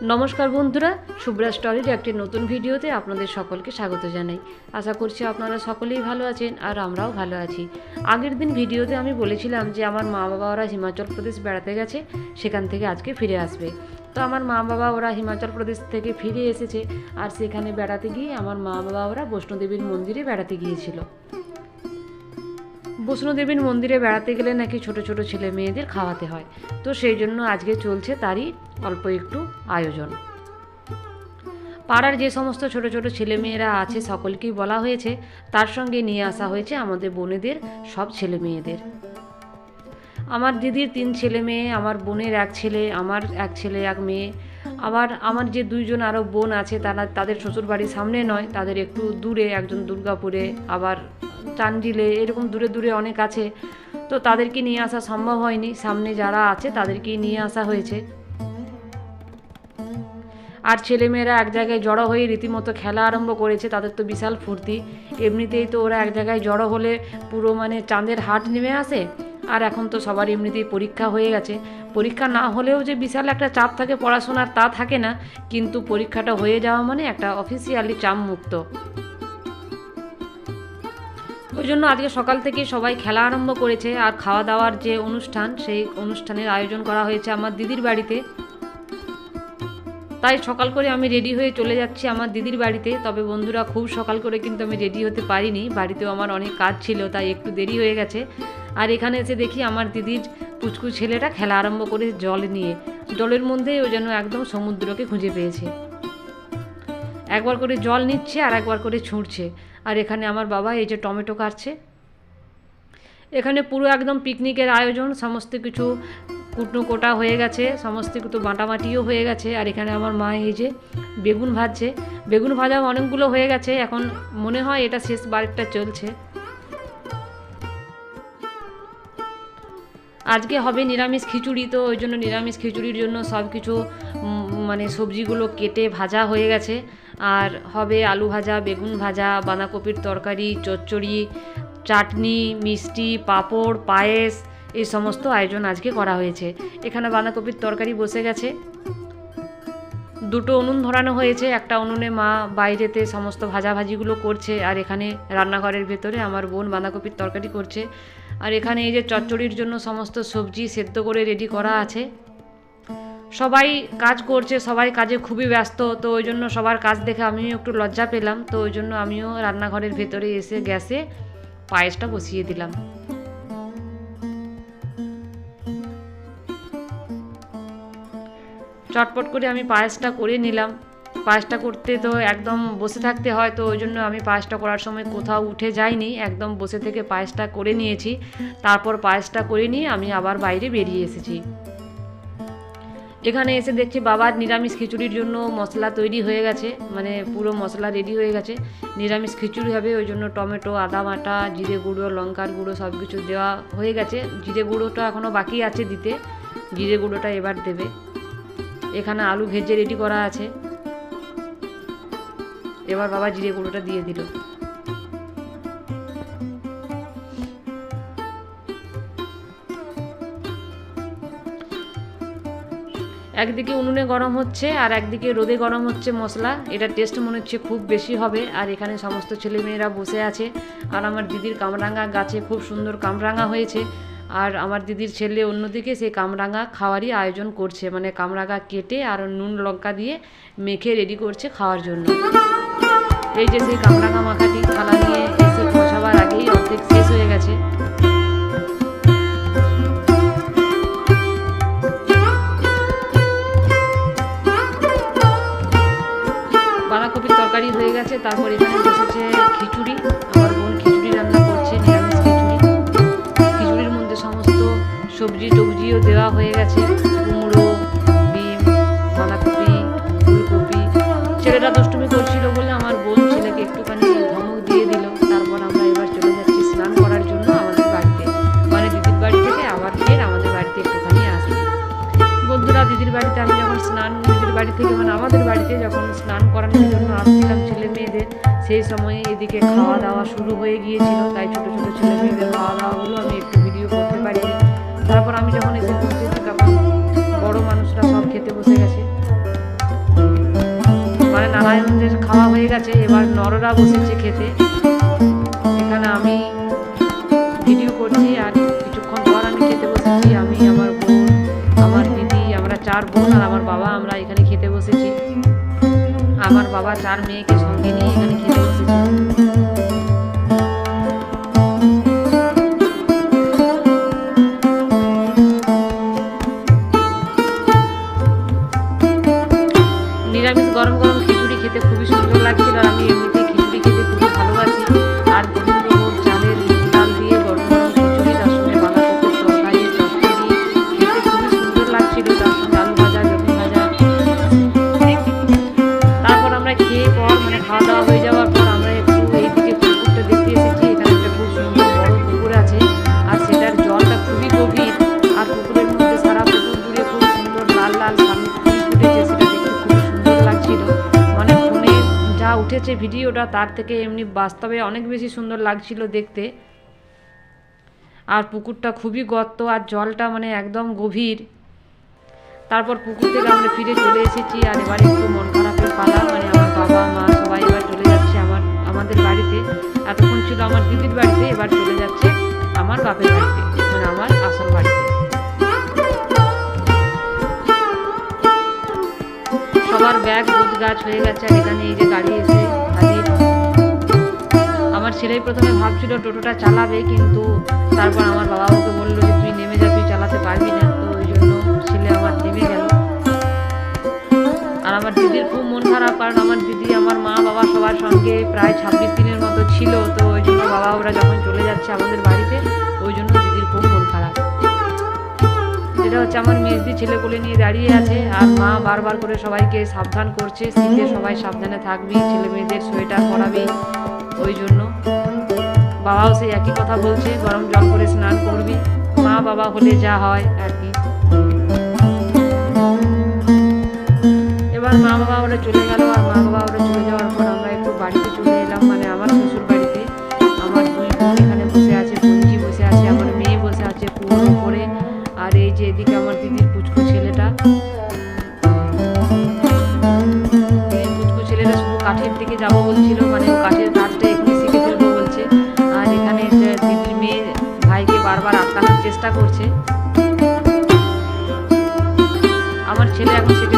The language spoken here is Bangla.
নমস্কার বন্ধুরা, শুভ্রা স্টোরির একটি নতুন ভিডিওতে আপনাদের সকলকে স্বাগত জানাই। আশা করছি আপনারা সকলেই ভালো আছেন আর আমরাও ভালো আছি। আগের দিন ভিডিওতে আমি বলেছিলাম যে আমার মা বাবা ওরা হিমাচল প্রদেশ বেড়াতে গেছে, সেখান থেকে আজকে ফিরে আসবে। তো আমার মা বাবা ওরা হিমাচল প্রদেশ থেকে ফিরে এসেছে, আর সেখানে বেড়াতে গিয়ে আমার মা বাবা ওরা বৈষ্ণোদেবীর মন্দিরে বেড়াতে গিয়েছিল। বৈষ্ণোদেবীর মন্দিরে বেড়াতে গেলে নাকি ছোট ছোট ছেলে মেয়েদের খাওয়াতে হয়, তো সেই জন্য আজকে চলছে তারই অল্প একটু আয়োজন। পাড়ার যে সমস্ত ছোট ছোট ছেলে মেয়েরা আছে সকলকেই বলা হয়েছে, তার সঙ্গে নিয়ে আসা হয়েছে আমাদের বোনেদের সব ছেলে মেয়েদের। আমার দিদির 3 ছেলে মেয়ে, আমার বোনের 1 ছেলে, আমার 1 ছেলে 1 মেয়ে। আবার আমার যে 2জন আরও বোন আছে তাদের শ্বশুরবাড়ির সামনে নয়, তাদের একটু দূরে, একজন দুর্গাপুরে, আবার চান্ডিলে, এরকম দূরে দূরে অনেক আছে। তো তাদেরকে নিয়ে আসা সম্ভব হয়নি, সামনে যারা আছে তাদেরকেই নিয়ে আসা হয়েছে। আর ছেলেমেয়েরা এক জায়গায় জড়ো হয়ে রীতিমতো খেলা আরম্ভ করেছে, তাদের তো বিশাল ফুর্তি। এমনিতেই তো ওরা এক জায়গায় জড়ো হলে পুরো চাঁদের হাট নেমে আসে। আর এখন তো সবার এমনিতেই পরীক্ষা হয়ে গেছে, পরীক্ষা না হলেও যে বিশাল একটা চাপ থাকে পড়াশোনার তা থাকে না, কিন্তু পরীক্ষাটা হয়ে যাওয়া মানে একটা অফিসিয়ালি চাপ মুক্ত। ওই জন্য আজকে সকাল থেকে সবাই খেলা আরম্ভ করেছে। আর খাওয়া দাওয়ার যে অনুষ্ঠান, সেই অনুষ্ঠানের আয়োজন করা হয়েছে আমার দিদির বাড়িতে। তাই সকাল করে আমি রেডি হয়ে চলে যাচ্ছি আমার দিদির বাড়িতে। তবে বন্ধুরা, খুব সকাল করে কিন্তু আমি রেডি হতে পারিনি, বাড়িতেও আমার অনেক কাজ ছিল, তাই একটু দেরি হয়ে গেছে। আর এখানে এসে দেখি আমার দিদির পুচকু ছেলেটা খেলা আরম্ভ করে জল নিয়ে, জলের মধ্যেই ও যেন একদম সমুদ্রকে খুঁজে পেয়েছে। একবার করে জল নিচ্ছে আর একবার করে ছুঁড়ছে। আর এখানে আমার বাবা এই যে টমেটো কাটছে। এখানে পুরো একদম পিকনিকের আয়োজন, সমস্ত কিছু কুটনো কোটা হয়ে গেছে, সমস্ত কিছু বাটামাটিও হয়ে গেছে। আর এখানে আমার মা এই যে বেগুন ভাজছে, বেগুন ভাজা অনেকগুলো হয়ে গেছে, এখন মনে হয় এটা শেষ বারেরটা চলছে। আজকে হবে নিরামিষ খিচুড়ি, তো ওই জন্য নিরামিষ খিচুড়ির জন্য সব কিছু সবজিগুলো কেটে ভাজা হয়ে গেছে। আর হবে আলু ভাজা, বেগুন ভাজা, বাঁধাকপির তরকারি, চচ্চড়ি, চাটনি, মিষ্টি, পাঁপড়, পায়েস, এই সমস্ত আয়োজন আজকে করা হয়েছে। এখানে বাঁধাকপির তরকারি বসে গেছে, 2টো উনুন ধরানো হয়েছে। একটা উনুনে মা বাইরেতে সমস্ত ভাজাভাজিগুলো করছে, আর এখানে রান্নাঘরের ভেতরে আমার বোন বাঁধাকপির তরকারি করছে। আর এখানে এই যে চচ্চড়ির জন্য সমস্ত সবজি সেদ্ধ করে রেডি করা আছে। সবাই কাজ করছে, সবাই কাজে খুবই ব্যস্ত, তো ওই জন্য সবার কাজ দেখে আমিও একটু লজ্জা পেলাম। তো ওই জন্য আমিও রান্নাঘরের ভেতরে এসে গ্যাসে পায়েসটা বসিয়ে দিলাম। চটপট করে আমি পায়েসটা করে নিলাম। পায়েসটা করতে তো একদম বসে থাকতে হয়, তো ওই জন্য আমি পায়েসটা করার সময় কোথাও উঠে যাইনি, একদম বসে থেকে পায়েসটা করে নিয়েছি। তারপর পায়েসটা করে নিয়ে আমি আবার বাইরে বেরিয়ে এসেছি। এখানে এসে দেখছি বাবার নিরামিষ খিচুড়ির জন্য মশলা তৈরি হয়ে গেছে, পুরো মশলা রেডি হয়ে গেছে। নিরামিষ খিচুড়ি হবে, ওই জন্য টমেটো, আদা বাটা, জিরে গুঁড়ো, লঙ্কার গুঁড়ো সব কিছু দেওয়া হয়ে গেছে। জিরে গুঁড়োটা এখনও বাকি আছে দিতে, জিরে গুঁড়োটা এবার দেবে। এখানে আলু ভেজে রেডি করা আছে, এবার বাবা জিরে গুঁড়োটা দিয়ে দিল। একদিকে উনুনে গরম হচ্ছে আর একদিকে রোদে গরম হচ্ছে মশলা। এটা টেস্ট মনে হচ্ছে খুব বেশি হবে। আর এখানে সমস্ত ছেলেমেয়েরা বসে আছে। আর আমার দিদির কামরাঙা গাছে খুব সুন্দর কামরাঙা হয়েছে। আর আমার দিদির ছেলে অন্যদিকে সেই কামরাঙা খাওয়ারই আয়োজন করছে, কামরাঙা কেটে আর নুন লঙ্কা দিয়ে মেখে রেডি করছে খাওয়ার জন্য। এই যে সেই কামরাঙা মাখাটি থালা নিয়ে এসে বসাবার আগেই অর্ধেক শেষ হয়ে গেছে। বাঁধাকপির তরকারি হয়ে গেছে, তারপর এখানে বসেছে খিচুড়ি। আমার বোন খিচুড়ি রান্না করছে, নিরামিষ খিচুড়ি। খিচুড়ির মধ্যে সমস্ত সবজি টবজিও দেওয়া হয়ে গেছে, কুমড়ো, ডিম, বাঁধাকপি, ফুলকপি। ছেলেটা দুষ্টুমি করছিল বলে আমার বোন ছেলেকে একটুখানি ধমক দিয়ে দিল। তারপর আমরা এবার চলে যাচ্ছি স্নান করার জন্য আমাদের বাড়িতে, দিদির বাড়ি থেকে আবার ফের আমাদের বাড়িতে একটুখানি আসি। বন্ধুরা, দিদির বাড়িতে আমি যখন দিদির বাড়ি থেকে আমাদের বাড়িতে যখন স্নান করানোর জন্য আসছিলাম ছেলে মেয়েদের, সেই সময়ে এদিকে খাওয়া দাওয়া শুরু হয়ে গিয়েছিল। তাই ছোটো ছোটো ছেলে মেয়েদের খাওয়া দাওয়াগুলো আমি একটু ভিডিও করতে পারিনি। তারপর আমি যখন এসে পৌঁছেছি তখন বড় মানুষরা সব খেতে বসে গেছে। সায়নদের খাওয়া হয়ে গেছে, এবার নররা বসেছে খেতে। এখানে আমি ভিডিও করছি আর কিছুক্ষণ পর আমি খেতে বসেছি। আমি, আমার বোন, আমার দিদি, আমরা 4 বোন আর আমার বাবা, আমরা এখানে খেতে বসেছি। আমার বাবা 4 মেয়েকে সঙ্গে নিয়ে এখানে খেতে বসেছে। নিরামিষ গরম গরম খিচুড়ি খেতে খুবই সুন্দর লাগছিল। আর আমি এমনিতে খিচুড়ি খেতে খুবই ভালোবাসি। আর গোবিন্দভোগ চালের ডাল দিয়ে গরম গরম খিচুড়ি, তার সঙ্গে বাঁধাকপির তরকারি, চচ্চড়ি খেতে খুবই সুন্দর লাগছিল। তার সঙ্গে আলু ভাজা, বেগুন ভাজা। তারপর আমরা খেয়ে পর খাওয়া দাওয়া হয়ে যাওয়ার পর আমরা একটু এইদিকে পুকুরটা দেখতে এসেছি। এখানে একটা খুব সুন্দর বড় পুকুর আছে আর সেটার জলটা খুবই গভীর। আর পুকুরের মধ্যে সারা পুকুর জুড়ে খুব সুন্দর লাল লাল ফুল ফুটেছে, সেটা দেখতে খুবই সুন্দর লাগছিল। ফোনে যা উঠেছে ভিডিওটা তার থেকে এমনি বাস্তবে অনেক বেশি সুন্দর লাগছিল দেখতে। আর পুকুরটা খুবই গর্ত আর জলটা একদম গভীর। তারপর পুকুর থেকে আমরা ফিরে চলে এসেছি। আর এবার একটু মন খারাপের পালা, আমার বাবা মা সবাই এবার চলে যাচ্ছে আমাদের বাড়িতে। এতক্ষণ ছিল আমার দিদির বাড়িতে, এবার চলে যাচ্ছে আমার বাপের বাড়িতে, আমার আসল বাড়িতে। সবার ব্যাগ গোছ গাছ হয়ে গেছে। আর এখানে এই যে গাড়ি এসে হাজির। আমার ছেলেই প্রথমে ভাবছিল টোটোটা চালাবে, কিন্তু তারপর আমার বাবা ওকে বললো যে তুই নেমে যা, তুই চালাতে পারবি না। তো ওই জন্য ছেলে আবার নেমে গেল। আর আমার দিদির খুব মন খারাপ, কারণ আমার দিদি, আমার মা বাবা সবার সঙ্গে প্রায় 26 দিনের মতো ছিল। তো ওই জন্য বাবা ওরা যখন চলে যাচ্ছে আমাদের বাড়িতে, ওই জন্য দিদির খুব মন খারাপ। এটা হচ্ছে আমার মেজদি ছেলে কোলে নিয়ে দাঁড়িয়ে আছে। আর মা বারবার করে সবাইকে সাবধান করছে, শীতে সবাই সাবধানে থাকবি, ছেলে মেয়েদের সোয়েটার পরাবি। ওই জন্য বাবাও সেই একই কথা বলছে, গরম জল করে স্নান করবি, মা বাবা হলে যা হয় আর কি। এবার মা বাবা ওরা চলে গেল। আর মা বাবা ওরা চলে যাওয়ার পর আমরা একটু বাড়িতে চলে এলাম, আমার শ্বশুর বাড়িতে। আমার 2 বোন এখানে বসে আছে, বোনজি বসে আছে, আমার মেয়ে বসে আছে কুয়োর উপরে। আর এই যে এদিকে আমার দিদির পুচকু ছেলেটা, শুধু কাঠের দিকে যাবো বলছিল, কাঠের কাজটা এখানে শিখে ফেলবো বলছে। আর এখানে দিদির মেয়ে ভাইকে বারবার আটকানোর চেষ্টা করছে। আমার ছেলে এখন সেটা